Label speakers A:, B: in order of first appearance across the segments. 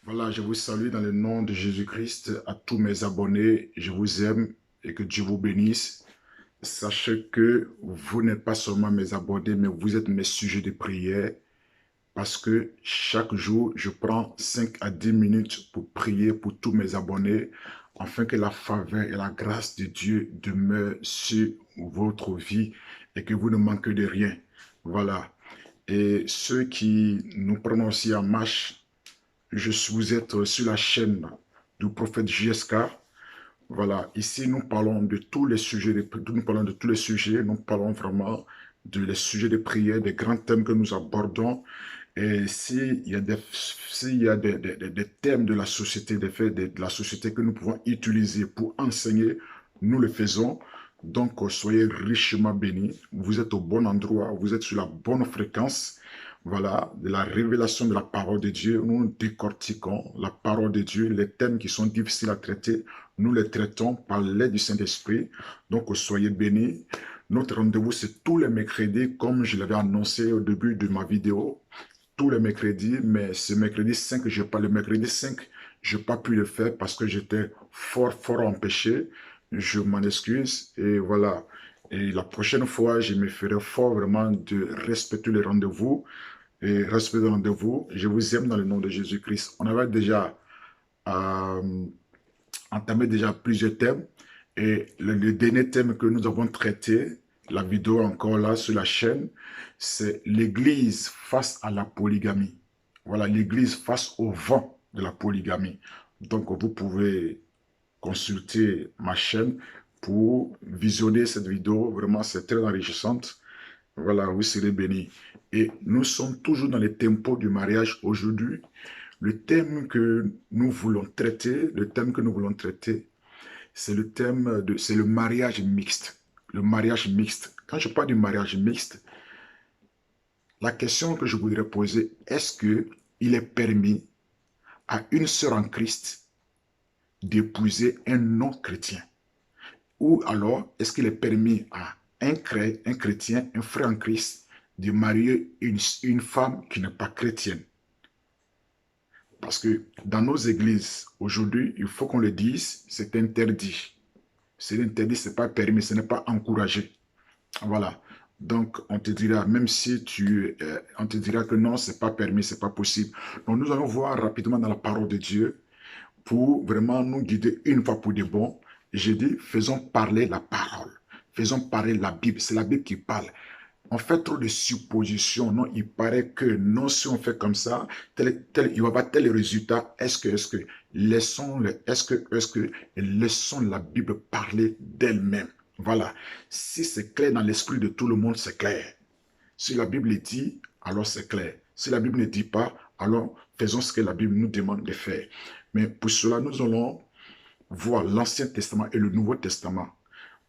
A: Voilà, je vous salue dans le nom de Jésus-Christ à tous mes abonnés. Je vous aime et que Dieu vous bénisse. Sachez que vous n'êtes pas seulement mes abonnés, mais vous êtes mes sujets de prière parce que chaque jour, je prends 5 à 10 minutes pour prier pour tous mes abonnés afin que la faveur et la grâce de Dieu demeurent sur votre vie et que vous ne manquez de rien. Voilà. Et ceux qui nous prenons aussi en marche, vous êtes sur la chaîne du prophète JSK. Voilà, ici nous parlons de tous les sujets, nous parlons de tous les sujets, nous parlons vraiment de les sujets de prière, des grands thèmes que nous abordons. Et s'il y a des thèmes de la société, des faits de la société que nous pouvons utiliser pour enseigner, nous le faisons. Donc, soyez richement bénis. Vous êtes au bon endroit, vous êtes sur la bonne fréquence. Voilà, de la révélation de la parole de Dieu. Nous décortiquons la parole de Dieu, les thèmes qui sont difficiles à traiter. Nous les traitons par l'aide du Saint-Esprit. Donc, soyez bénis. Notre rendez-vous, c'est tous les mercredis, comme je l'avais annoncé au début de ma vidéo. Tous les mercredis, mais ce mercredi 5, le mercredi 5, je n'ai pas pu le faire parce que j'étais fort empêché. Je m'en excuse et voilà. Et la prochaine fois, je me ferai fort vraiment de respecter les rendez-vous et respecter les rendez-vous. Je vous aime dans le nom de Jésus-Christ. On avait déjà euh, entamé déjà plusieurs thèmes et le dernier thème que nous avons traité, la vidéo encore là sur la chaîne, c'est l'Église face à la polygamie. Voilà, l'Église face au vent de la polygamie. Donc, vous pouvez consulter ma chaîne pour visionner cette vidéo. Vraiment, c'est très enrichissante. Voilà, vous serez bénis. Et nous sommes toujours dans le tempo du mariage aujourd'hui. Le thème que nous voulons traiter, c'est le mariage mixte. Le mariage mixte. Quand je parle du mariage mixte, la question que je voudrais poser, est-ce que il est permis à une sœur en Christ d'épouser un non-chrétien? Ou alors, est-ce qu'il est permis à un chrétien, un frère en Christ, de marier une femme qui n'est pas chrétienne? Parce que dans nos églises, aujourd'hui, il faut qu'on le dise, c'est interdit. C'est interdit, ce n'est pas permis, ce n'est pas encouragé. Voilà. Donc, on te dira, même si on te dira que non, c'est pas permis, c'est pas possible. Donc, nous allons voir rapidement dans la parole de Dieu pour vraiment nous guider une fois pour de bon. J'ai dit, faisons parler la parole. Faisons parler la Bible. C'est la Bible qui parle. On fait trop de suppositions. Non, il paraît que non, si on fait comme ça, il va y avoir tel résultat. Laissons la Bible parler d'elle-même. Voilà. Si c'est clair dans l'esprit de tout le monde, c'est clair. Si la Bible dit, alors c'est clair. Si la Bible ne dit pas, alors faisons ce que la Bible nous demande de faire. Mais pour cela, nous allons voir l'Ancien Testament et le Nouveau Testament.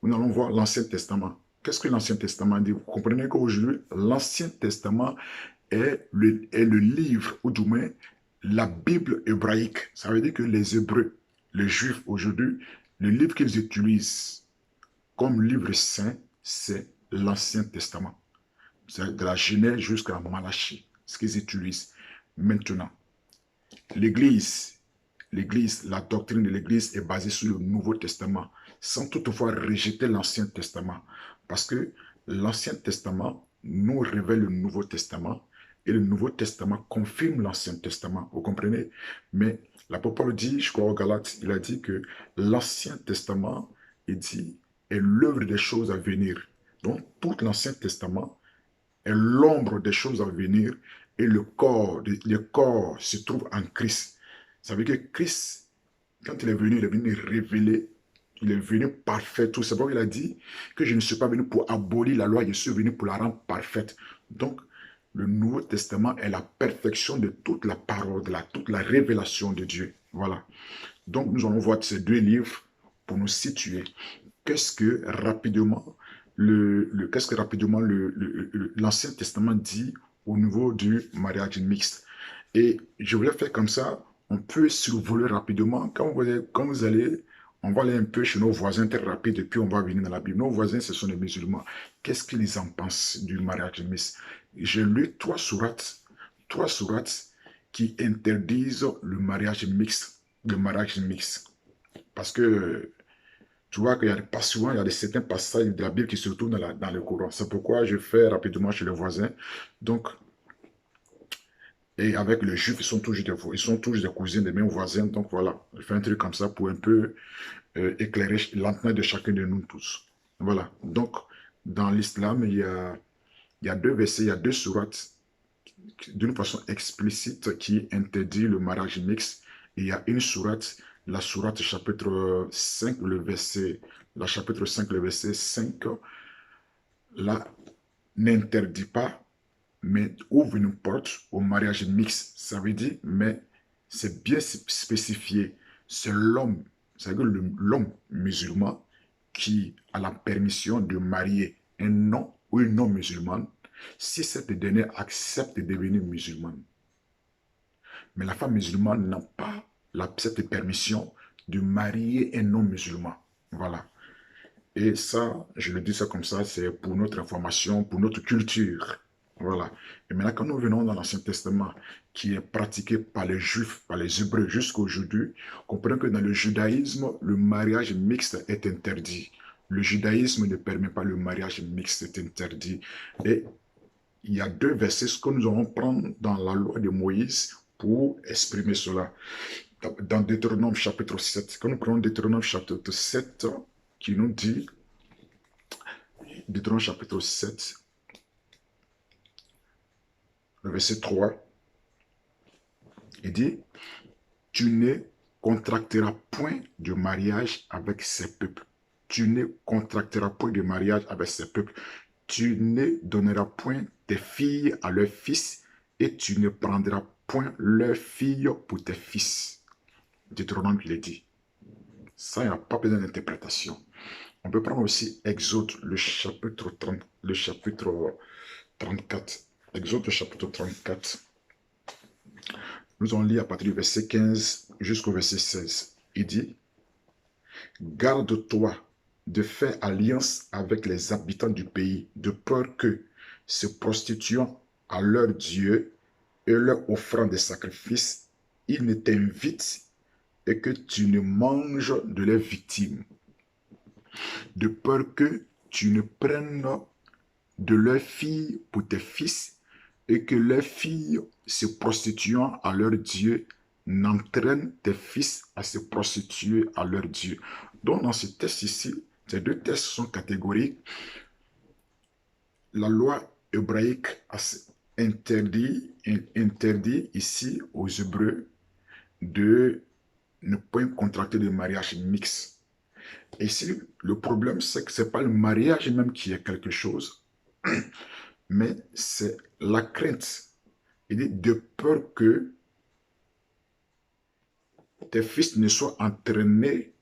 A: Nous allons voir l'Ancien Testament. Qu'est-ce que l'Ancien Testament dit? Vous comprenez qu'aujourd'hui, l'Ancien Testament est le livre, ou du moins la Bible hébraïque. Ça veut dire que les Hébreux, les Juifs aujourd'hui, le livre qu'ils utilisent comme livre saint, c'est l'Ancien Testament. C'est de la Genèse jusqu'à Malachie, ce qu'ils utilisent. Maintenant, l'Église, la doctrine de l'Église est basée sur le Nouveau Testament, sans toutefois rejeter l'Ancien Testament. Parce que l'Ancien Testament nous révèle le Nouveau Testament et le Nouveau Testament confirme l'Ancien Testament. Vous comprenez? Mais l'apôtre dit, je crois au Galates, il a dit que l'Ancien Testament, il dit, est l'œuvre des choses à venir. Donc, tout l'Ancien Testament est l'ombre des choses à venir et le corps se trouve en Christ. Ça veut dire que Christ, quand il est venu révéler, il est venu parfait. Tout c'est pourquoi il a dit que je ne suis pas venu pour abolir la loi, je suis venu pour la rendre parfaite. Donc, le Nouveau Testament est la perfection de toute la parole, toute la révélation de Dieu. Voilà. Donc, nous allons voir ces deux livres pour nous situer. Qu'est-ce que rapidement l'Ancien Testament dit au niveau du mariage mixte? Et je voulais faire comme ça, on peut survoler rapidement. Quand vous allez, on va aller un peu chez nos voisins très rapide et puis on va venir dans la Bible. Nos voisins, ce sont les musulmans. Qu'est-ce qu'ils en pensent du mariage mixte? J'ai lu trois sourates qui interdisent le mariage mixte. Le mariage mixte. Parce que tu vois qu'il y a pas souvent, il y a certains passages de la Bible qui se retrouvent dans le Coran. C'est pourquoi je fais rapidement chez le voisin. Donc, et avec les juifs, ils sont tous des cousins, des mêmes voisins. Donc voilà, je fais un truc comme ça pour un peu éclairer l'entendement de chacun de nous tous. Voilà. Donc, dans l'islam, il y a deux versets, il y a deux sourates d'une façon explicite qui interdit le mariage mixte. Et il y a une sourate, la sourate chapitre 5, chapitre 5, le verset 5, là, n'interdit pas, mais ouvre une porte au mariage mixte. Ça veut dire, mais c'est bien spécifié. C'est l'homme, c'est-à-dire l'homme musulman qui a la permission de marier un non ou une non-musulmane si cette dernière accepte de devenir musulmane. Mais la femme musulmane n'a pas cette permission de marier un non-musulman. Voilà. Et ça, je le dis ça comme ça, c'est pour notre information, pour notre culture. Voilà. Et maintenant, quand nous venons dans l'Ancien Testament, qui est pratiqué par les Juifs, par les Hébreux jusqu'à aujourd'hui, comprenez que dans le judaïsme, le mariage mixte est interdit. Le judaïsme ne permet pas le mariage mixte, c'est interdit. Et il y a deux versets que nous allons prendre dans la loi de Moïse pour exprimer cela. Dans Deutéronome chapitre 7, quand nous prenons Deutéronome chapitre 7, qui nous dit, Deutéronome chapitre 7, le verset 3, il dit, tu ne contracteras point de mariage avec ces peuples. Tu ne contracteras point de mariage avec ces peuples. Tu ne donneras point tes filles à leurs fils et tu ne prendras point leurs filles pour tes fils. Deutéronome le dit. Ça, il n'y a pas besoin d'interprétation. On peut prendre aussi Exode, le chapitre 34. Exode, le chapitre 34. Nous allons lire à partir du verset 15 jusqu'au verset 16. Il dit, garde-toi de faire alliance avec les habitants du pays, de peur que, se prostituant à leur Dieu et leur offrant des sacrifices, ils ne t'invitent et que tu ne manges de leurs victimes, de peur que tu ne prennes de leurs filles pour tes fils et que leurs filles se prostituant à leur Dieu n'entraînent tes fils à se prostituer à leur Dieu. Donc dans ce texte ici, ces deux textes sont catégoriques. La loi hébraïque interdit ici aux Hébreux de ne pas contracter de mariage mixte. Et ici, le problème, c'est que ce n'est pas le mariage même qui est quelque chose, mais c'est la crainte. Il dit de peur que tes fils ne soient entraînés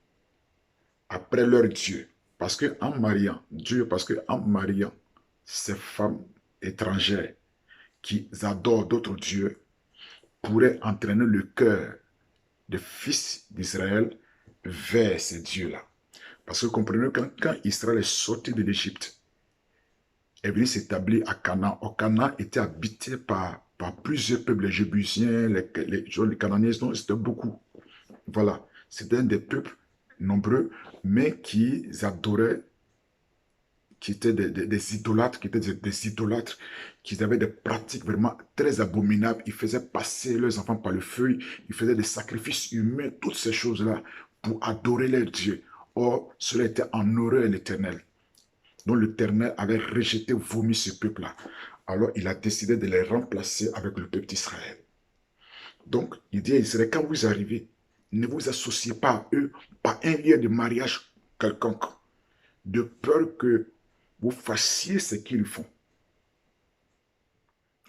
A: après leur Dieu. Parce qu'en mariant ces femmes étrangères qui adorent d'autres dieux pourraient entraîner le cœur des fils d'Israël vers ces dieux-là. Parce que comprenez que quand Israël est sorti de l'Égypte, est venu s'établir à Canaan. Au Canaan était habité par plusieurs peuples, les Jébusiens, les Cananéens, donc c'était beaucoup. Voilà, c'était un des peuples nombreux, mais qui adoraient, qui étaient des idolâtres, qui avaient des pratiques vraiment très abominables. Ils faisaient passer leurs enfants par le feu, ils faisaient des sacrifices humains, toutes ces choses-là, pour adorer leur Dieu. Or, cela était en horreur l'Éternel. Donc l'Éternel avait rejeté, vomi ce peuple-là. Alors il a décidé de les remplacer avec le peuple d'Israël. Donc il dit à Israël, quand vous arrivez, ne vous associez pas à eux par un lien de mariage quelconque, de peur que vous fassiez ce qu'ils font.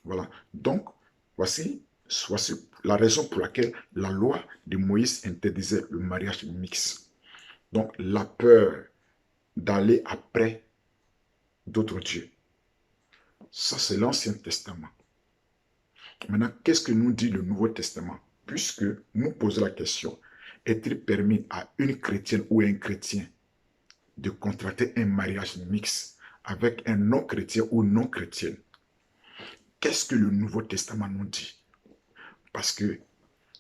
A: Voilà. Donc, voici la raison pour laquelle la loi de Moïse interdisait le mariage mixte. Donc, la peur d'aller après d'autres dieux. Ça, c'est l'Ancien Testament. Maintenant, qu'est-ce que nous dit le Nouveau Testament? Puisque nous posons la question, est-il permis à une chrétienne ou un chrétien de contracter un mariage mixte avec un non-chrétien ou non-chrétienne? Qu'est-ce que le Nouveau Testament nous dit? Parce que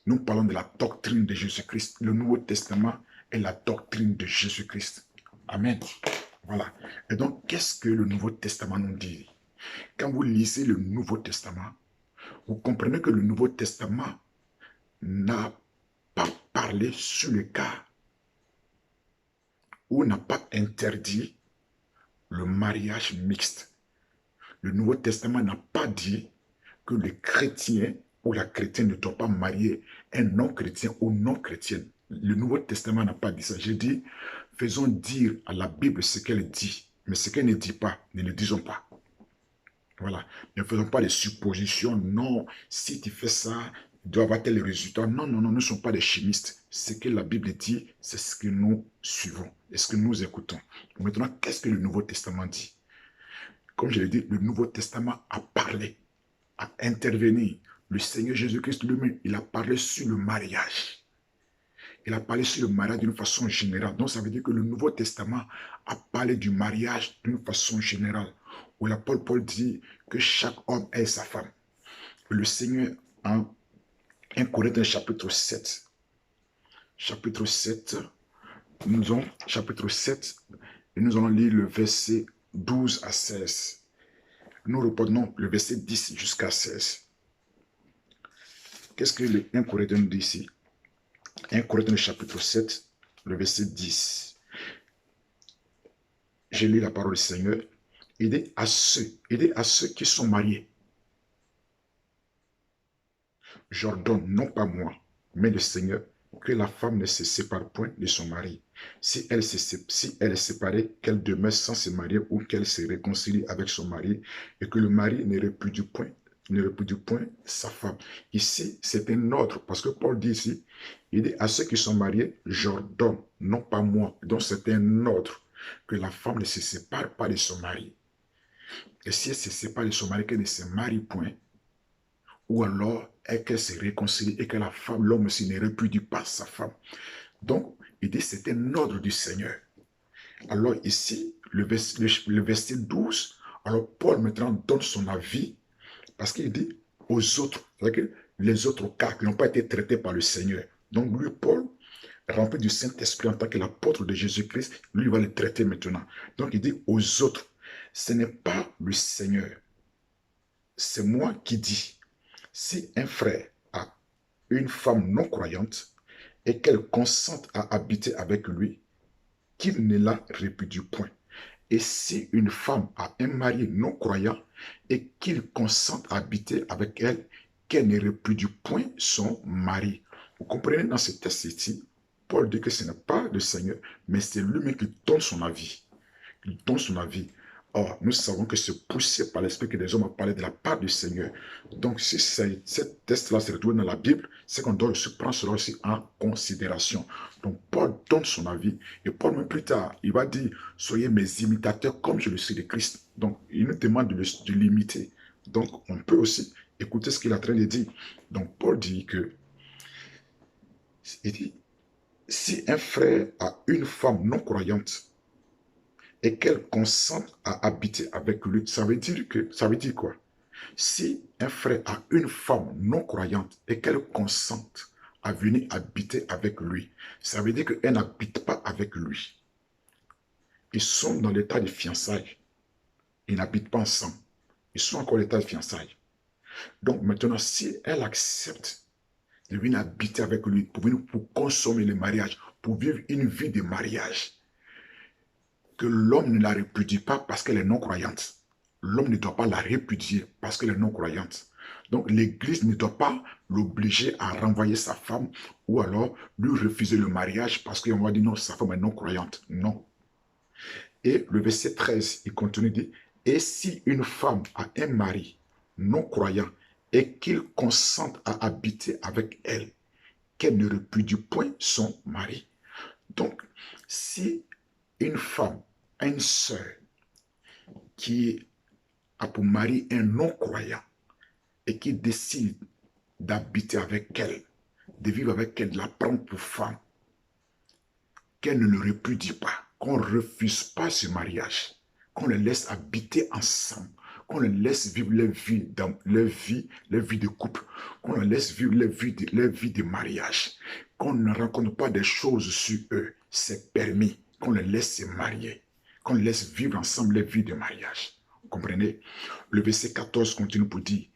A: nous parlons de la doctrine de Jésus-Christ. Le Nouveau Testament est la doctrine de Jésus-Christ. Amen. Voilà. Et donc, qu'est-ce que le Nouveau Testament nous dit? Quand vous lisez le Nouveau Testament, vous comprenez que le Nouveau Testament n'a pas parlé sur le cas ou n'a pas interdit le mariage mixte. Le Nouveau Testament n'a pas dit que le chrétien ou la chrétienne ne doit pas marier un non-chrétien ou non-chrétienne. Le Nouveau Testament n'a pas dit ça. J'ai dit, faisons dire à la Bible ce qu'elle dit, mais ce qu'elle ne dit pas, ne le disons pas. Voilà. Ne faisons pas des suppositions. Non, si tu fais ça, il doit avoir tel résultat. Non, non, non, nous ne sommes pas des chimistes. Ce que la Bible dit, c'est ce que nous suivons et ce que nous écoutons. Maintenant, qu'est-ce que le Nouveau Testament dit? Comme je l'ai dit, le Nouveau Testament a parlé, a intervenu. Le Seigneur Jésus-Christ lui-même, il a parlé sur le mariage. Il a parlé sur le mariage d'une façon générale. Donc, ça veut dire que le Nouveau Testament a parlé du mariage d'une façon générale. Où l'apôtre Paul dit que chaque homme est sa femme. Le Seigneur, en 1 Corinthiens chapitre 7, chapitre 7, et nous allons lire le verset 12 à 16. Nous reprenons le verset 10 jusqu'à 16. Qu'est-ce que le 1 Corinthiens dit ici? 1 Corinthiens chapitre 7, le verset 10. Je lis la parole du Seigneur. Aidez à ceux qui sont mariés. J'ordonne, non pas moi, mais le Seigneur, que la femme ne se sépare point de son mari. Si elle est séparée, qu'elle demeure sans se marier ou qu'elle se réconcilie avec son mari et que le mari ne répudie point sa femme. Ici, c'est un ordre, parce que Paul dit ici, il dit à ceux qui sont mariés, j'ordonne, non pas moi. Donc c'est un ordre que la femme ne se sépare pas de son mari. Et si elle se sépare de son mari, qu'elle ne se marie point, ou alors qu'elle se réconcilie et que la femme, l'homme aussi ne répudie pas sa femme. Donc, il dit c'est un ordre du Seigneur. Alors ici, le verset 12, alors Paul maintenant donne son avis parce qu'il dit aux autres, c'est-à-dire que les autres cas qui n'ont pas été traités par le Seigneur. Donc lui, Paul, rempli du Saint-Esprit en tant que l'apôtre de Jésus-Christ, lui va les traiter maintenant. Donc il dit aux autres, ce n'est pas le Seigneur, c'est moi qui dis. Si un frère a une femme non croyante et qu'elle consente à habiter avec lui, qu'il ne la répudie point. Et si une femme a un mari non croyant et qu'il consente à habiter avec elle, qu'elle ne répudie point son mari. Vous comprenez dans ce texte ici, Paul dit que ce n'est pas le Seigneur, mais c'est lui-même qui donne son avis. Il donne son avis. Or, nous savons que c'est poussé par l'Esprit que les hommes ont parlé de la part du Seigneur. Donc, si cette texte-là se retrouve dans la Bible, c'est qu'on doit aussi prendre cela aussi en considération. Donc, Paul donne son avis. Et Paul, même plus tard, il va dire, soyez mes imitateurs comme je le suis de Christ. Donc, il nous demande de l'imiter. Donc, on peut aussi écouter ce qu'il est en train de dire. Donc, Paul dit que, il dit, si un frère a une femme non croyante, et qu'elle consente à habiter avec lui, ça veut dire quoi? Si un frère a une femme non croyante et qu'elle consente à venir habiter avec lui, ça veut dire qu'elle n'habite pas avec lui. Ils sont dans l'état de fiançailles. Ils n'habitent pas ensemble. Ils sont encore dans l'état de fiançailles. Donc maintenant, si elle accepte de venir habiter avec lui pour consommer le mariage, pour vivre une vie de mariage, que l'homme ne la répudie pas parce qu'elle est non-croyante. L'homme ne doit pas la répudier parce qu'elle est non-croyante. Donc l'Église ne doit pas l'obliger à renvoyer sa femme ou alors lui refuser le mariage parce qu'on va dire non, sa femme est non-croyante. Non. Et le verset 13, il continue de dire, et si une femme a un mari non-croyant et qu'il consente à habiter avec elle, qu'elle ne répudie point son mari. Donc, si une femme, une sœur qui a pour mari un non-croyant et qui décide d'habiter avec elle, de vivre avec elle, de la prendre pour femme, qu'elle ne le répudie pas, qu'on ne refuse pas ce mariage, qu'on les laisse habiter ensemble, qu'on les laisse vivre leur vie, dans leur vie de couple, qu'on les laisse vivre leur vie de mariage, qu'on ne rencontre pas des choses sur eux, c'est permis, qu'on les laisse se marier, qu'on les laisse vivre ensemble leur vie de mariage. Vous comprenez? Le verset 14 continue pour dire,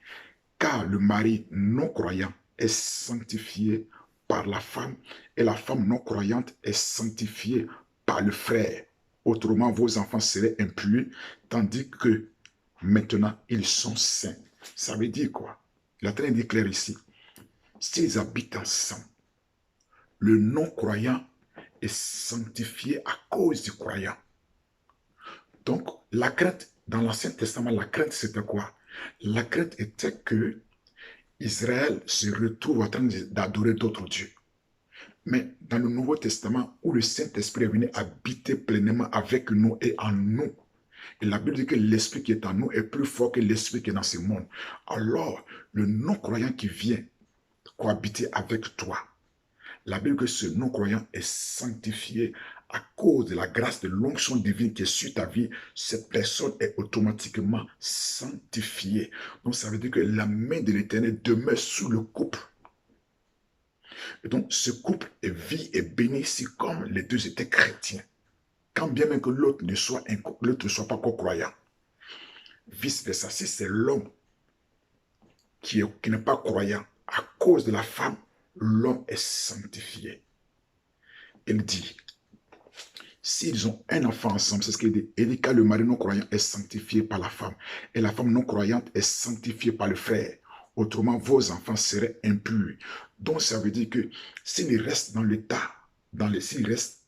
A: car le mari non-croyant est sanctifié par la femme et la femme non-croyante est sanctifiée par le frère. Autrement, vos enfants seraient impurs, tandis que maintenant, ils sont saints. Ça veut dire quoi? La Trinité dit clair ici. S'ils habitent ensemble, le non-croyant est sanctifié à cause du croyant. Donc, la crainte, dans l'Ancien Testament, la crainte, c'était quoi? La crainte était que Israël se retrouve en train d'adorer d'autres dieux. Mais dans le Nouveau Testament, où le Saint-Esprit est venu habiter pleinement avec nous et en nous, et la Bible dit que l'Esprit qui est en nous est plus fort que l'Esprit qui est dans ce monde. Alors, le non-croyant qui vient cohabiter avec toi, la Bible dit que ce non-croyant est sanctifié à cause de la grâce de l'onction divine qui est sur ta vie. Cette personne est automatiquement sanctifiée. Donc, ça veut dire que la main de l'Éternel demeure sur le couple. Et donc, ce couple vit et béni si comme les deux étaient chrétiens. Quand bien même que l'autre ne soit pas encore croyant. Vice versa, si c'est l'homme qui n'est pas croyant, à cause de la femme, l'homme est sanctifié. Il dit, s'ils ont un enfant ensemble, c'est ce qu'il dit. Il dit car le mari non croyant est sanctifié par la femme, et la femme non croyante est sanctifiée par le frère. Autrement, vos enfants seraient impurs. Donc, ça veut dire que s'ils restent dans l'état, s'ils restent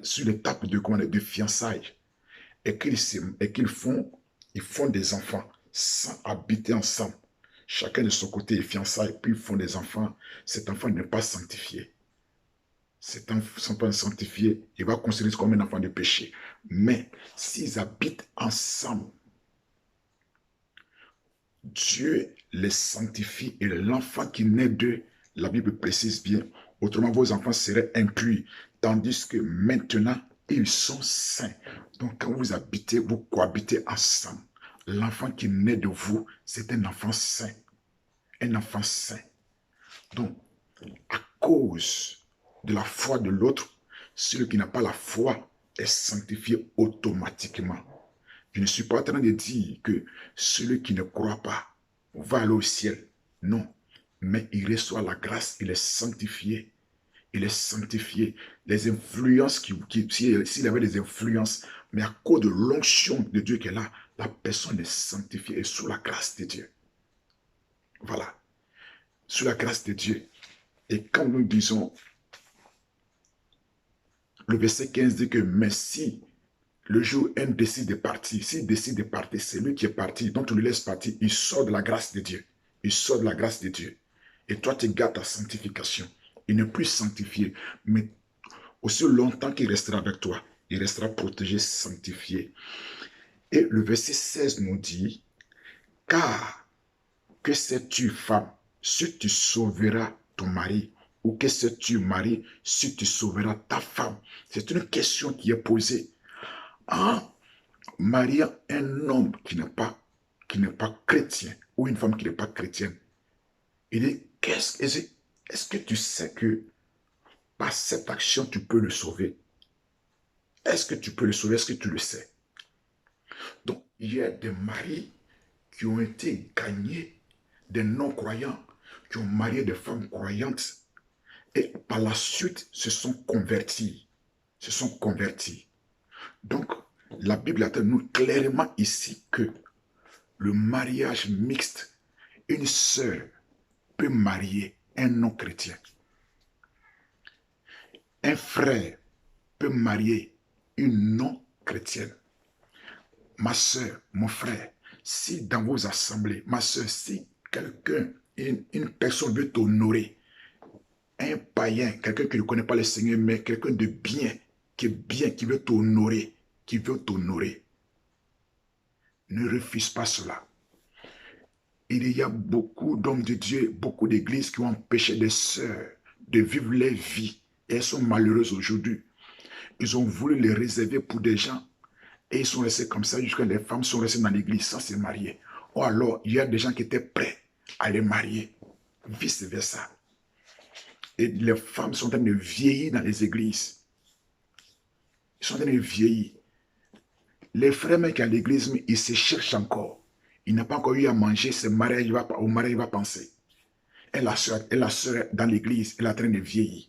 A: sur l'étape de fiançailles, et qu'ils font des enfants sans habiter ensemble, chacun de son côté est fiançailles, puis ils font des enfants, cet enfant n'est pas sanctifié. Cet enfant n'est pas sanctifié, il va considérer comme un enfant de péché. Mais s'ils habitent ensemble, Dieu les sanctifie et l'enfant qui naît d'eux, la Bible précise bien, autrement vos enfants seraient impurs, tandis que maintenant, ils sont saints. Donc quand vous habitez, vous cohabitez ensemble. L'enfant qui naît de vous, c'est un enfant saint. Un enfant saint. Donc, à cause de la foi de l'autre, celui qui n'a pas la foi est sanctifié automatiquement. Je ne suis pas en train de dire que celui qui ne croit pas va aller au ciel. Non. Mais il reçoit la grâce, il est sanctifié. Il est sanctifié. Les influences, s'il avait des influences, mais à cause de l'onction de Dieu qui est là, la personne est sanctifiée et sous la grâce de Dieu. Voilà. Sous la grâce de Dieu. Et quand nous disons, le verset 15 dit que, mais si le jour un décide de partir, s'il décide de partir, c'est lui qui est parti, donc tu le laisses partir, il sort de la grâce de Dieu. Il sort de la grâce de Dieu. Et toi, tu gardes ta sanctification. Il n'est plus sanctifié, mais aussi longtemps qu'il restera avec toi, il restera protégé, sanctifié. Et le verset 16 nous dit, car que sais-tu, femme, si tu sauveras ton mari, ou que sais-tu, mari, si tu sauveras ta femme? C'est une question qui est posée. En mariant un homme qui n'est pas chrétien, ou une femme qui n'est pas chrétienne, il dit, est-ce que tu sais que par cette action, tu peux le sauver? Est-ce que tu peux le sauver? Est-ce que tu le sais? Donc, il y a des maris qui ont été gagnés, des non-croyants, qui ont marié des femmes croyantes, et par la suite se sont convertis. Donc, la Bible atteste nous clairement ici que le mariage mixte, une sœur peut marier un non-chrétien. Un frère peut marier une non-chrétienne. Ma sœur, mon frère, si dans vos assemblées, ma sœur, si quelqu'un, une personne veut t'honorer, un païen, quelqu'un qui ne connaît pas le Seigneur, mais quelqu'un de bien, qui veut t'honorer, ne refuse pas cela. Il y a beaucoup d'hommes de Dieu, beaucoup d'églises qui ont empêché des sœurs de vivre leur vie. Et elles sont malheureuses aujourd'hui. Ils ont voulu les réserver pour des gens. Et ils sont restés comme ça jusqu'à les femmes sont restées dans l'église sans se marier. Ou alors, il y a des gens qui étaient prêts à les marier. Vice-versa. Et les femmes sont en train de vieillir dans les églises. Ils sont en train de vieillir. Les frères mecs à l'église, ils se cherchent encore. Il n'a pas encore eu à manger, au mariage, il va penser. Et la soeur dans l'église, elle est en train de vieillir.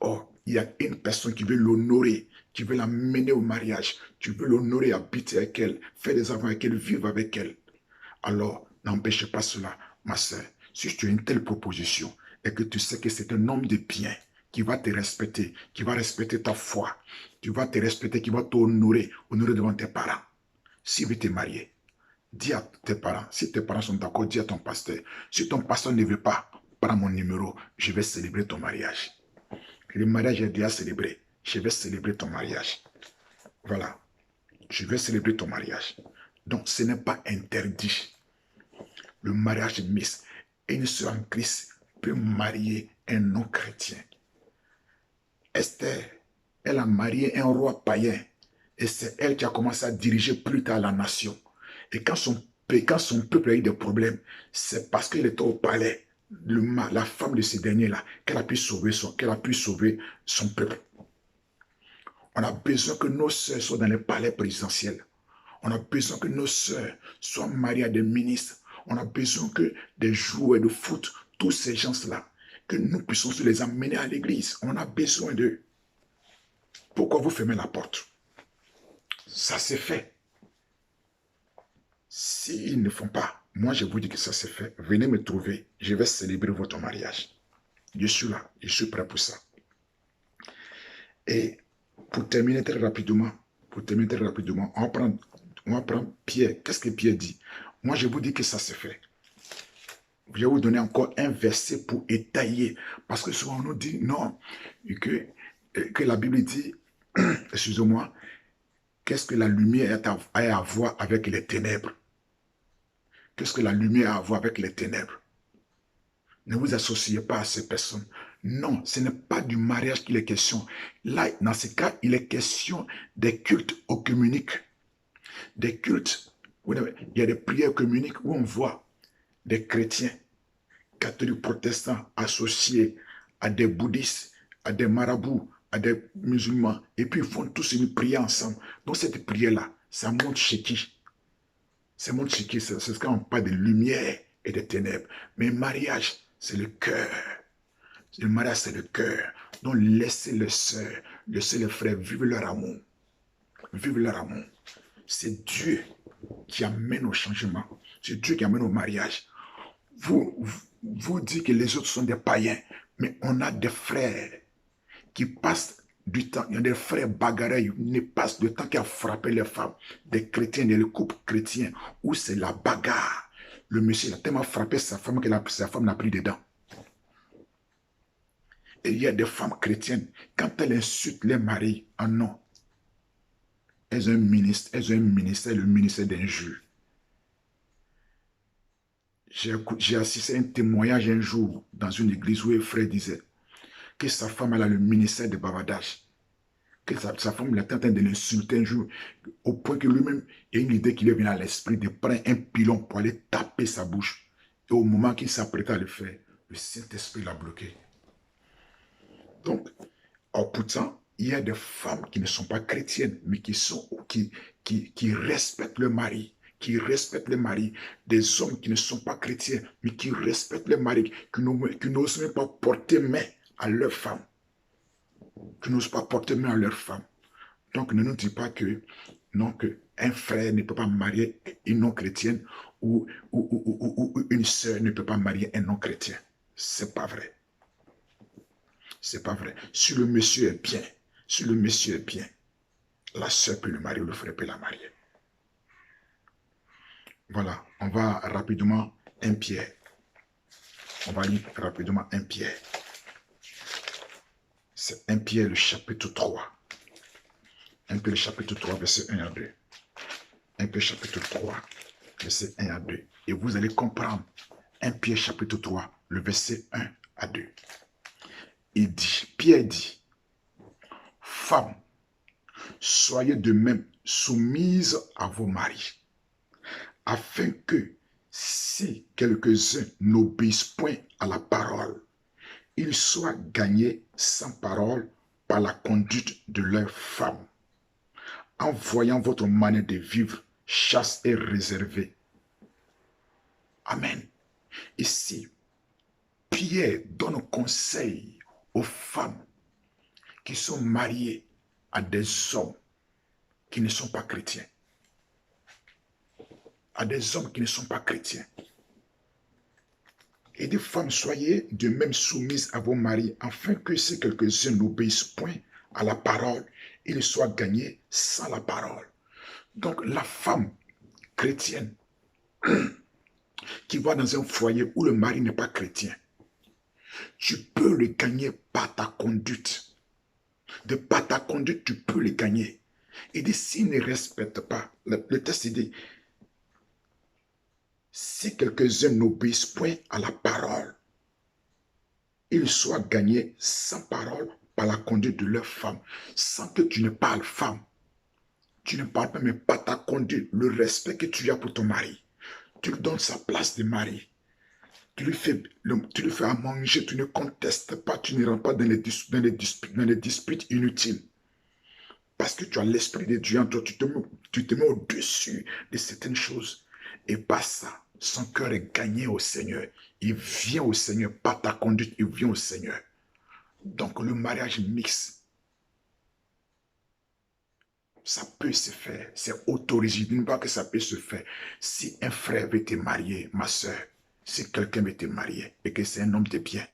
A: Or, il y a une personne qui veut l'honorer, qui veut l'amener au mariage. Tu veux l'honorer, habiter avec elle, faire des enfants avec elle, vivre avec elle. Alors, n'empêchez pas cela, ma soeur. Si tu as une telle proposition et que tu sais que c'est un homme de bien qui va te respecter, qui va respecter ta foi, qui va te respecter, qui va t'honorer, honorer devant tes parents. S'il veut te marier, dis à tes parents. Si tes parents sont d'accord, dis à ton pasteur. Si ton pasteur ne veut pas, prends mon numéro, je vais célébrer ton mariage. Le mariage est déjà célébré. Je vais célébrer ton mariage. Voilà. Je vais célébrer ton mariage. Donc, ce n'est pas interdit. Le mariage mixte. Et une sœur en Christ peut marier un non-chrétien. Esther, elle a marié un roi païen. Et c'est elle qui a commencé à diriger plus tard la nation. Et quand son peuple a eu des problèmes, c'est parce qu'il était au palais, la femme de ce dernier-là, qu'elle a pu sauver son peuple. On a besoin que nos sœurs soient dans les palais présidentiels. On a besoin que nos sœurs soient mariées à des ministres. On a besoin que des joueurs de foot, tous ces gens-là, que nous puissions les amener à l'église. On a besoin d'eux. Pourquoi vous fermez la porte? Ça s'est fait. S'ils ne font pas, moi je vous dis que ça s'est fait. Venez me trouver. Je vais célébrer votre mariage. Je suis là. Je suis prêt pour ça. Et pour terminer très rapidement, on va prendre Pierre. Qu'est-ce que Pierre dit? Moi, je vous dis que ça se fait. Je vais vous donner encore un verset pour étayer. Parce que souvent, on nous dit non, que la Bible dit, excusez-moi, qu'est-ce que la lumière a à voir avec les ténèbres? Qu'est-ce que la lumière a à voir avec les ténèbres? Ne vous associez pas à ces personnes. Non, ce n'est pas du mariage qu'il est question. Là, dans ce cas, il est question des cultes œcuméniques. Des cultes, il y a des prières œcuméniques où on voit des chrétiens, catholiques, protestants associés à des bouddhistes, à des marabouts, à des musulmans. Et puis ils font tous une prière ensemble. Donc cette prière-là, ça montre chez qui? Ça montre chez qui? C'est ce qu'on parle de lumière et de ténèbres. Mais le mariage, c'est le cœur. Le mariage, c'est le cœur. Donc, laissez les sœurs, laissez les frères vivre leur amour. Vivre leur amour. C'est Dieu qui amène au changement. C'est Dieu qui amène au mariage. Vous dites que les autres sont des païens, mais on a des frères qui passent du temps. Il y a des frères bagarreurs, ils passent du temps qui a frappé les femmes, des chrétiens, des couples chrétiens, où c'est la bagarre. Le monsieur il a tellement frappé sa femme que sa femme n'a pris dedans. Et il y a des femmes chrétiennes, quand elles insultent les maris, ah non, elles ont un ministère, le ministère d'injure. J'ai assisté à un témoignage un jour dans une église où un frère disait que sa femme elle a le ministère de bavardage. Que sa femme était en train de l'insulter un jour, au point que lui-même, il y a une idée qui lui est venue à l'esprit de prendre un pilon pour aller taper sa bouche. Et au moment qu'il s'apprêtait à le faire, le Saint-Esprit l'a bloqué. Donc, pourtant, il y a des femmes qui ne sont pas chrétiennes, mais qui respectent le mari, des hommes qui ne sont pas chrétiens, mais qui respectent le mari, qui n'osent même pas porter main à leur femme. Donc, ne nous dis pas que un frère ne peut pas marier une non-chrétienne ou une sœur ne peut pas marier un non-chrétien. C'est pas vrai. C'est pas vrai. Si le monsieur est bien, la sœur peut le marier ou le frère peut la marier. Voilà, on va rapidement un Pierre. On va lire rapidement un Pierre. C'est un Pierre, le chapitre 3. Un Pierre, le chapitre 3, verset 1 à 2. Un Pierre, chapitre 3, verset 1 à 2. Et vous allez comprendre un Pierre, chapitre 3, le verset 1 à 2. Pierre dit, femmes, soyez de même soumises à vos maris, afin que si quelques-uns n'obéissent point à la parole, ils soient gagnés sans parole par la conduite de leurs femmes, en voyant votre manière de vivre chaste et réservée. Amen. Ici, Pierre donne conseil aux femmes qui sont mariées à des hommes qui ne sont pas chrétiens. À des hommes qui ne sont pas chrétiens. Et des femmes, soyez de même soumises à vos maris, afin que si quelques-uns n'obéissent point à la parole, ils soient gagnés sans la parole. Donc la femme chrétienne qui va dans un foyer où le mari n'est pas chrétien, tu peux le gagner par ta conduite. De par ta conduite, tu peux le gagner. Il dit, s'il ne respecte pas, le texte dit, si quelques-uns n'obéissent point à la parole, ils soient gagnés sans parole par la conduite de leur femme, sans que tu ne parles femme. Tu ne parles pas, mais par ta conduite, le respect que tu as pour ton mari. Tu lui donnes sa place de mari. Tu lui fais à manger, tu ne contestes pas, tu ne rentres pas dans les disputes inutiles. Parce que tu as l'esprit de Dieu en toi, tu te mets au-dessus de certaines choses. Et par ça, son cœur est gagné au Seigneur. Il vient au Seigneur, par ta conduite, il vient au Seigneur. Donc le mariage mixte, ça peut se faire. C'est autorisé. D'une part que ça peut se faire. Si un frère veut te marier, ma soeur, si quelqu'un veut te marier et que c'est un homme de bien,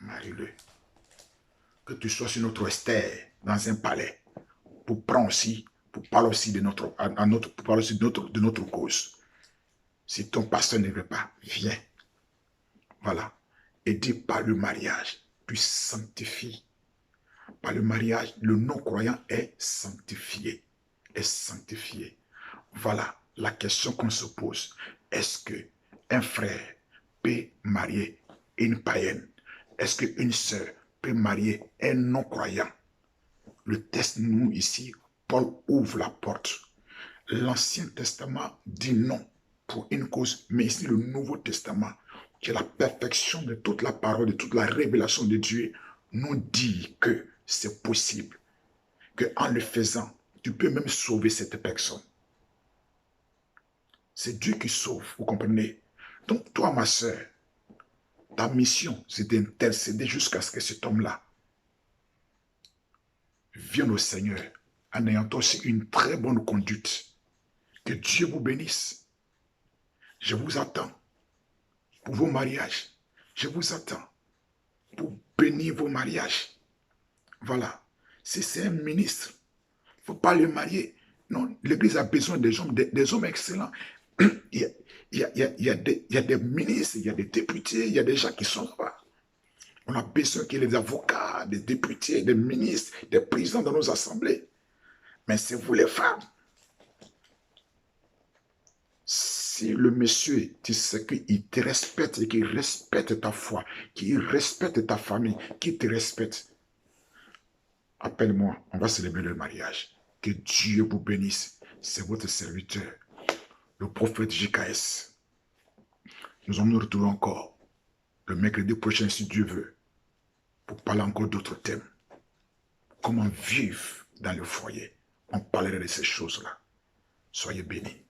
A: marie-le. Que tu sois sur notre Esther, dans un palais, pour prendre aussi, pour parler aussi de notre cause. Si ton pasteur ne veut pas, viens. Voilà. Et dis par le mariage, tu sanctifies. Par le mariage, le non-croyant est sanctifié. Est sanctifié. Voilà la question qu'on se pose. Est-ce qu'un frère peut marier une païenne? Est-ce qu'une sœur peut marier un non-croyant? Le texte, nous, ici, Paul ouvre la porte. L'Ancien Testament dit non pour une cause, mais ici, le Nouveau Testament, qui est la perfection de toute la parole, de toute la révélation de Dieu, nous dit que c'est possible, qu'en le faisant, tu peux même sauver cette personne. C'est Dieu qui sauve, vous comprenez? Donc, toi, ma soeur, ta mission, c'est d'intercéder jusqu'à ce que cet homme-là vienne au Seigneur en ayant aussi une très bonne conduite. Que Dieu vous bénisse. Je vous attends pour vos mariages. Je vous attends pour bénir vos mariages. Voilà. Si c'est un ministre, il ne faut pas le marier. Non, l'Église a besoin des hommes excellents. Il y a des ministres, il y a des députés, il y a des gens qui sont là. On a besoin qu'il y ait des avocats, des députés, des ministres, des présidents dans nos assemblées. Mais c'est vous les femmes. Si le monsieur, tu sais qu'il te respecte et qu'il respecte ta foi, qu'il respecte ta famille, qu'il te respecte, appelle-moi, on va célébrer le mariage. Que Dieu vous bénisse. C'est votre serviteur, le prophète JKS. Nous allons nous retrouver encore le mercredi prochain, si Dieu veut, pour parler encore d'autres thèmes. Comment vivre dans le foyer. On parlera de ces choses-là. Soyez bénis.